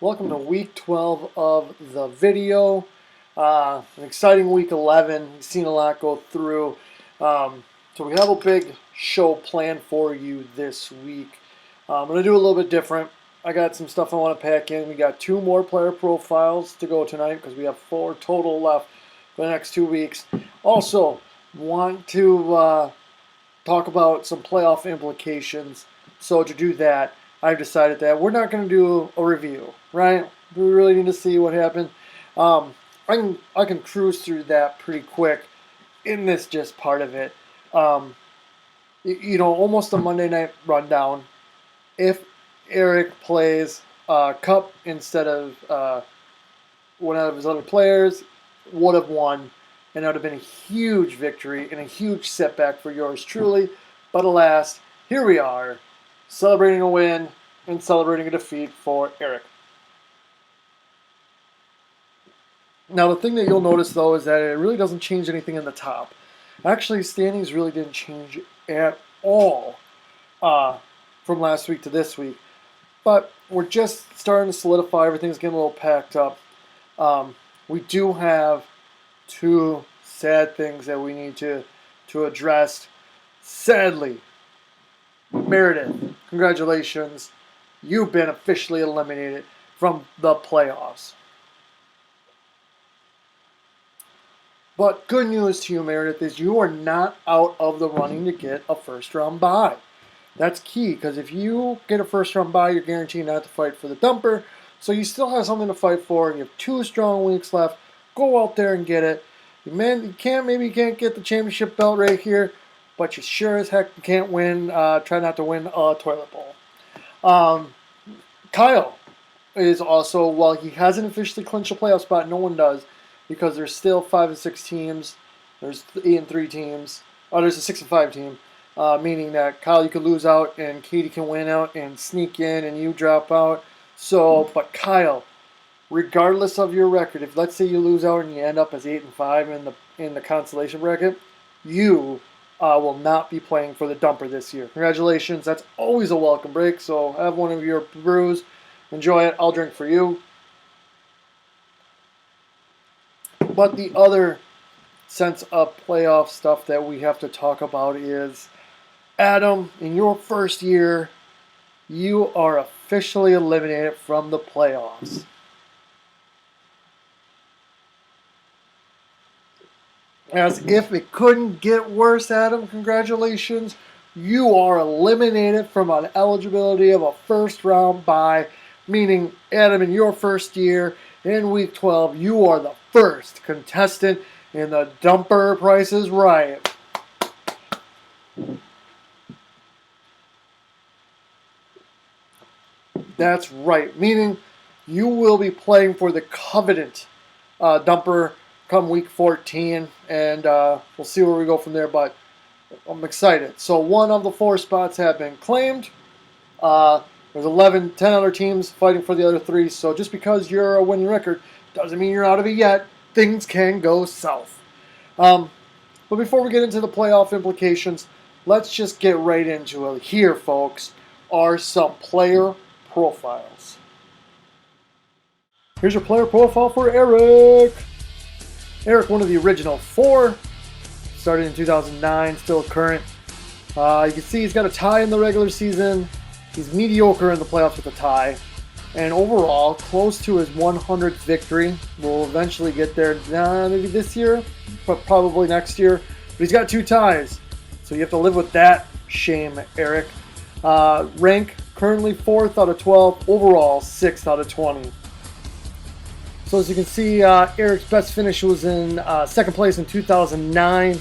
Welcome to week 12 of the video. An exciting week 11. We've seen a lot go through. So we have a big show planned for you this week. I'm going to do a little bit different. I got some stuff I want to pack in. We got 2 more player profiles to go tonight because we have 4 total left for the next 2 weeks. Also, want to talk about some playoff implications. So to do that, I've decided that we're not going to do a review, right? We really need to see what happened. I can cruise through that pretty quick in this just part of it. Almost a Monday night rundown. If Eric plays Cup instead of one of his other players, would have won, and that would have been a huge victory and a huge setback for yours truly. But alas, here we are, celebrating a win and celebrating a defeat for Eric. Now, the thing that you'll notice, though, is that it really doesn't change anything in the top. Actually, standings really didn't change at all from last week to this week. But we're just starting to solidify. Everything's getting a little packed up. We do have 2 sad things that we need to address. Sadly, Meredith, congratulations. You've been officially eliminated from the playoffs. But good news to you, Meredith, is you are not out of the running to get a first-round bye. That's key, because if you get a first-round bye, you're guaranteed not to fight for the dumper. So you still have something to fight for, and you have 2 strong weeks left. Go out there and get it. You can't get the championship belt right here, but you sure as heck can't win. Try not to win a toilet bowl. Kyle is also, while he hasn't officially clinched a playoff spot, no one does, because there's still 5 and 6 teams. There's 8 and 3 teams. Oh, there's a 6 and 5 team, meaning that Kyle, you could lose out, and Katie can win out and sneak in, and you drop out. So, but Kyle, regardless of your record, if let's say you lose out and you end up as 8 and 5 in the consolation bracket, you will not be playing for the dumper this year. Congratulations. That's always a welcome break. So have one of your brews. Enjoy it. I'll drink for you. But the other sense of playoff stuff that we have to talk about is, Adam, in your first year, you are officially eliminated from the playoffs. As if it couldn't get worse, Adam, congratulations. You are eliminated from an eligibility of a first-round bye, meaning, Adam, in your first year, in week 12, you are the first contestant in the Dumper Price is Right. That's right, meaning you will be playing for the Covenant Dumper come week 14, and we'll see where we go from there, but I'm excited. So 1 of the 4 spots have been claimed. There's 10 other teams fighting for the other 3, so just because you're a winning record doesn't mean you're out of it yet. Things can go south. But before we get into the playoff implications, let's just get right into it. Here, folks, are some player profiles. Here's your player profile for Eric. Eric, one of the original 4, started in 2009, still current. You can see he's got a tie in the regular season. He's mediocre in the playoffs with a tie. And overall, close to his 100th victory. We'll eventually get there, maybe this year, but probably next year. But he's got 2 ties, so you have to live with that shame, Eric. Rank, currently 4th out of 12. Overall, 6th out of 20. So as you can see, Eric's best finish was in 2nd place in 2009.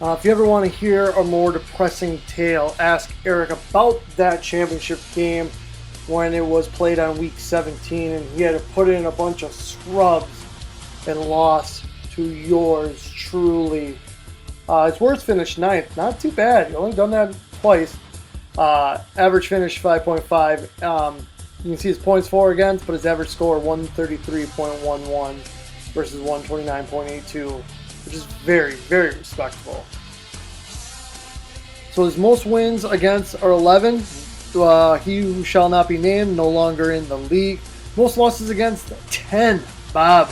If you ever want to hear a more depressing tale, ask Eric about that championship game when it was played on week 17 and he had to put in a bunch of scrubs and lost to yours truly. His worst finish 9th, not too bad. He's only done that twice. Average finish 5.5. You can see his points for against, but his average score 133.11 versus 129.82, which is very, very respectable. So his most wins against are 11. He who shall not be named, no longer in the league. Most losses against, 10. Bob,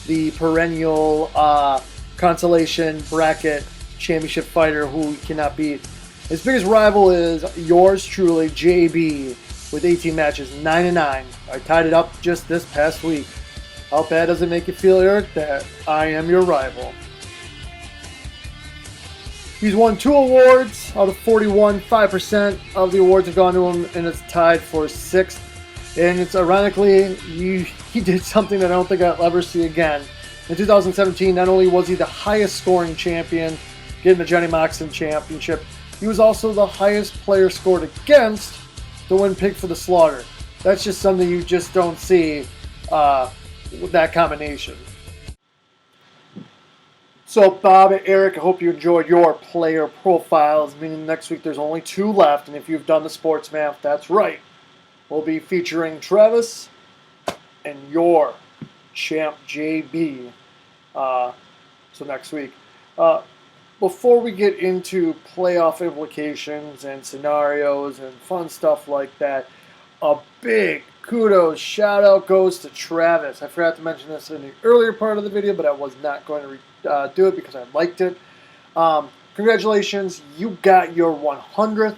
the perennial consolation bracket championship fighter who cannot beat. His biggest rival is yours truly, JB, with 18 matches, 9-9. I tied it up just this past week. How bad does it make you feel, Eric, that I am your rival? He's won 2 awards out of 41. 5% of the awards have gone to him, and it's tied for 6th. And it's ironically, he did something that I don't think I'll ever see again. In 2017, not only was he the highest scoring champion, getting the Johnny Moxon championship, he was also the highest player scored against to win Pig for the Slaughter. That's just something you just don't see with that combination. So, Bob and Eric, I hope you enjoyed your player profiles, meaning next week there's only 2 left, and if you've done the sports math, that's right. We'll be featuring Travis and your champ, JB, so next week. Before we get into playoff implications and scenarios and fun stuff like that, a big kudos, shout out goes to Travis. I forgot to mention this in the earlier part of the video, but I was not going to do it because I liked it. Congratulations, you got your 100th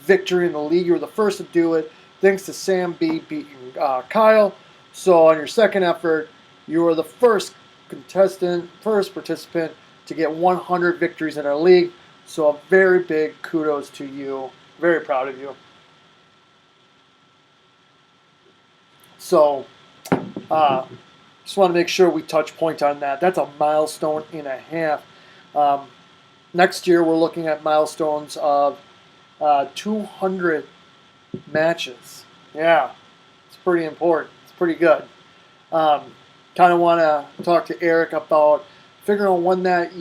victory in the league. You were the first to do it, thanks to Sam B beating Kyle. So on your second effort, you were the first participant to get 100 victories in our league. So a very big kudos to you. Very proud of you. So, just want to make sure we touch point on that. That's a milestone and a half. Next year, we're looking at milestones of 200 matches. Yeah, it's pretty important. It's pretty good. Kind of want to talk to Eric about figuring out when that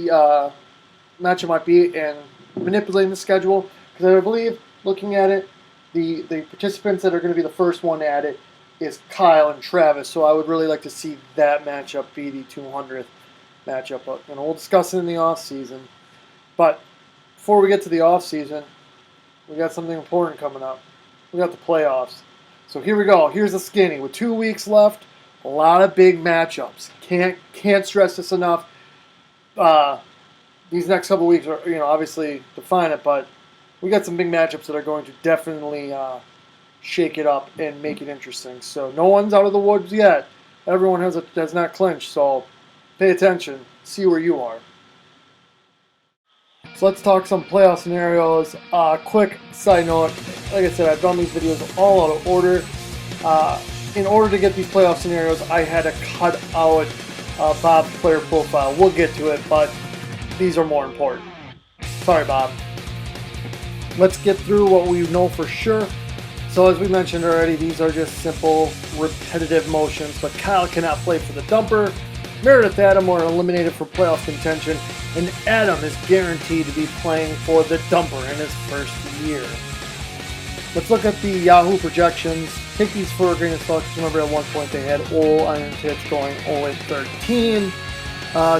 matchup might be and manipulating the schedule. Because I believe, looking at it, the participants that are going to be the first one at it is Kyle and Travis, so I would really like to see that matchup be the 200th matchup. But we'll discuss it in the off season. But before we get to the off season, we got something important coming up. We got the playoffs. So here we go. Here's the skinny. With 2 weeks left, a lot of big matchups. Can't stress this enough. These next couple weeks are, obviously define it, but we got some big matchups that are going to definitely shake it up and make it interesting. So no one's out of the woods yet. Everyone has not clinched, so pay attention. See where you are. So let's talk some playoff scenarios. Quick side note, like I said, I've done these videos all out of order. In order to get these playoff scenarios, I had to cut out Bob's player profile. We'll get to it, but these are more important. Sorry, Bob. Let's get through what we know for sure. So as we mentioned already, these are just simple, repetitive motions, but Kyle cannot play for the dumper. Meredith Adam were eliminated for playoff contention, and Adam is guaranteed to be playing for the dumper in his first year. Let's look at the Yahoo projections. Take these for a grain of salt, because remember at one point they had all Iron Tits going 0-13.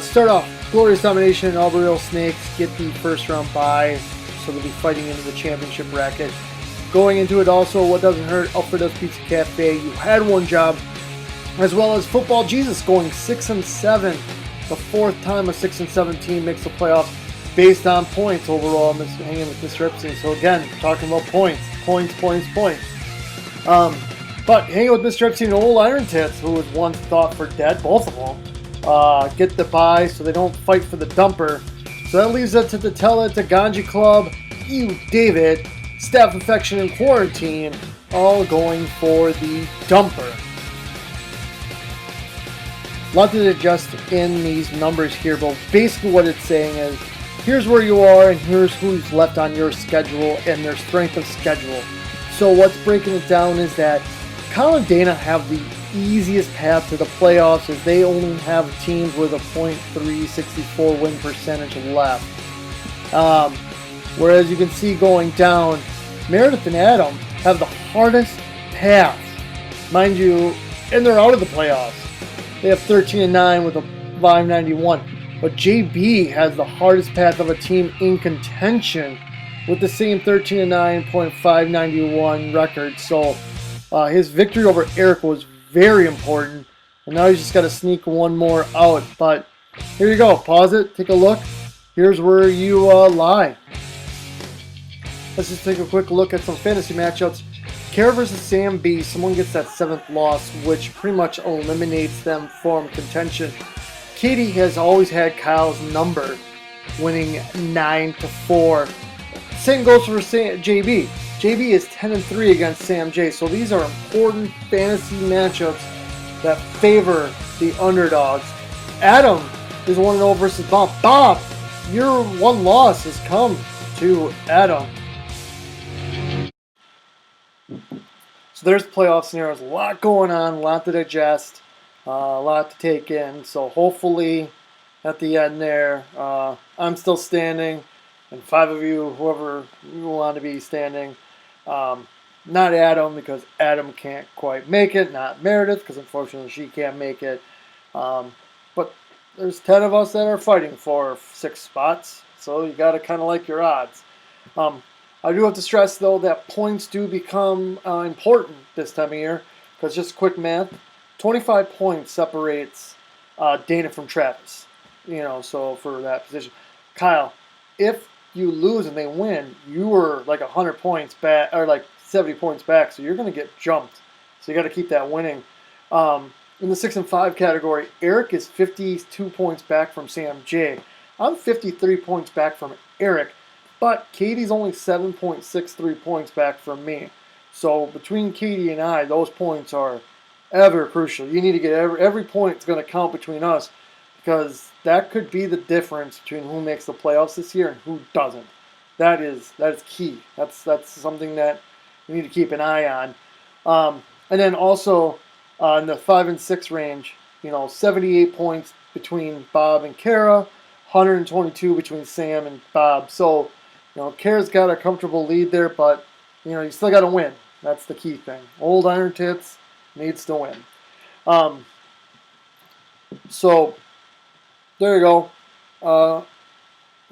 Start off, Glorious Domination and Alberil Snakes get the first round bye, so they'll be fighting into the championship bracket. Going into it also, what doesn't hurt, Alfredo's Pizza Cafe, you had one job, as well as Football Jesus going 6-7, the 4th time a 6-7 team makes the playoffs based on points overall. I'm hanging with Mr. Epstein. So again, talking about points. But hanging with Mr. Epstein and Old Iron Tits, who was once thought for dead, both of them, get the bye so they don't fight for the dumper. So that leaves it to Tatella, to Ganji Club, you David, Staff Infection and Quarantine, all going for the dumper. A lot to digest in these numbers here, but basically what it's saying is, here's where you are and here's who's left on your schedule and their strength of schedule. So what's breaking it down is that Kyle and Dana have the easiest path to the playoffs, as they only have teams with a .364 win percentage left. Whereas you can see going down, Meredith and Adam have the hardest path, mind you, and they're out of the playoffs. They have 13-9 with a 591. But JB has the hardest path of a team in contention with the same 13-9, .591 record. So his victory over Eric was very important. And now he's just got to sneak one more out. But here you go. Pause it. Take a look. Here's where you lie. Let's just take a quick look at some fantasy matchups. Kara versus Sam B. Someone gets that 7th loss, which pretty much eliminates them from contention. Katie has always had Kyle's number, winning 9-4. Same goes for JB. JB is 10-3 against Sam J. So these are important fantasy matchups that favor the underdogs. Adam is 1-0 versus Bob. Bob, your one loss has come to Adam. So there's playoff scenarios. A lot going on, a lot to digest, a lot to take in. So hopefully at the end there, I'm still standing, and 5 of you, whoever you want to be standing. Not Adam, because Adam can't quite make it. Not Meredith, because unfortunately she can't make it. But there's 10 of us that are fighting for 6 spots. So you got to kind of like your odds. I do have to stress, though, that points do become important this time of year. Because just quick math, 25 points separates Dana from Travis. So for that position. Kyle, if you lose and they win, you were like 100 points back, or like 70 points back, so you're going to get jumped. So you got to keep that winning. In the 6 and 5 category, Eric is 52 points back from Sam J. I'm 53 points back from Eric, but Katie's only 7.63 points back from me. So between Katie and I, those points are ever crucial. You need to get every point is going to count between us, because that could be the difference between who makes the playoffs this year and who doesn't. That is key. That's something that you need to keep an eye on. And then also in the 5 and 6 range, 78 points between Bob and Kara, 122 between Sam and Bob. So, Kara's got a comfortable lead there, but you still got to win. That's the key thing. Old Iron Tits needs to win. So there you go.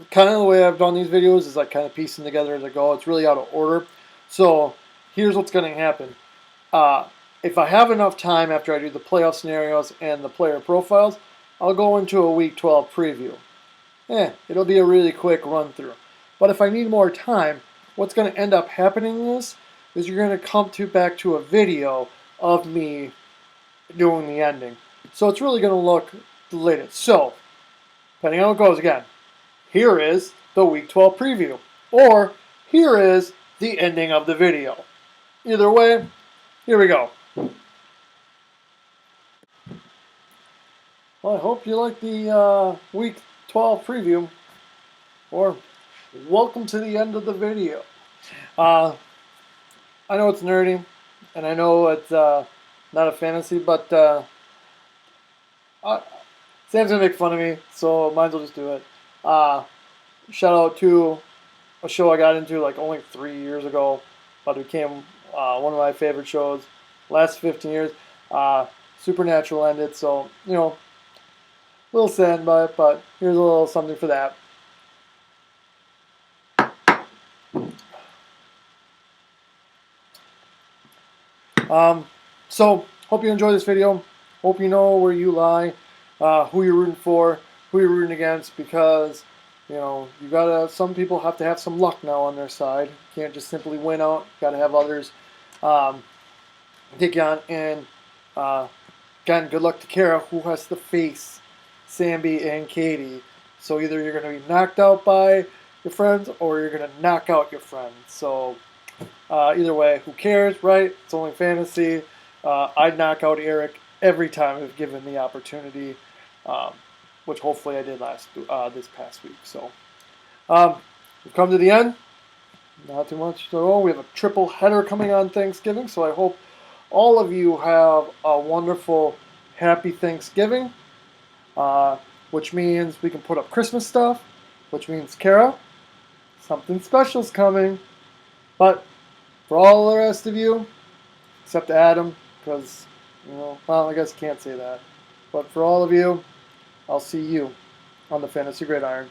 Kind of the way I've done these videos is like kind of piecing together as I go. It's really out of order. So here's what's going to happen. If I have enough time after I do the playoff scenarios and the player profiles, I'll go into a Week 12 preview. It'll be a really quick run through. But if I need more time, what's going to end up happening is you're going to come back to a video of me doing the ending. So it's really going to look related. So, depending on how it goes again, here is the Week 12 preview. Or here is the ending of the video. Either way, here we go. Well, I hope you like the Week 12 preview. Or welcome to the end of the video. I know it's nerdy, and I know it's not a fantasy, but Sam's gonna make fun of me, so might as well just do it. Shout out to a show I got into like only 3 years ago, but it became one of my favorite shows. Last 15 years, Supernatural ended, so a little sad by it, but here's a little something for that. So hope you enjoy this video. Hope you know where you lie, who you're rooting for, who you're rooting against, because some people have to have some luck now on their side. You can't just simply win out. You gotta have others take you on. And again, good luck to Kara, who has to face Samby and Katie. So either you're gonna be knocked out by your friends or you're gonna knock out your friends. So either way, who cares, right? It's only fantasy. I'd knock out Eric every time if given the opportunity, which hopefully I did this past week. So we've come to the end. Not too much to go. We have a triple header coming on Thanksgiving, so I hope all of you have a wonderful, happy Thanksgiving, which means we can put up Christmas stuff, which means, Kara, something special's coming. But for all the rest of you, except Adam, because, well, I guess I can't say that. But for all of you, I'll see you on the Fantasy Gridiron.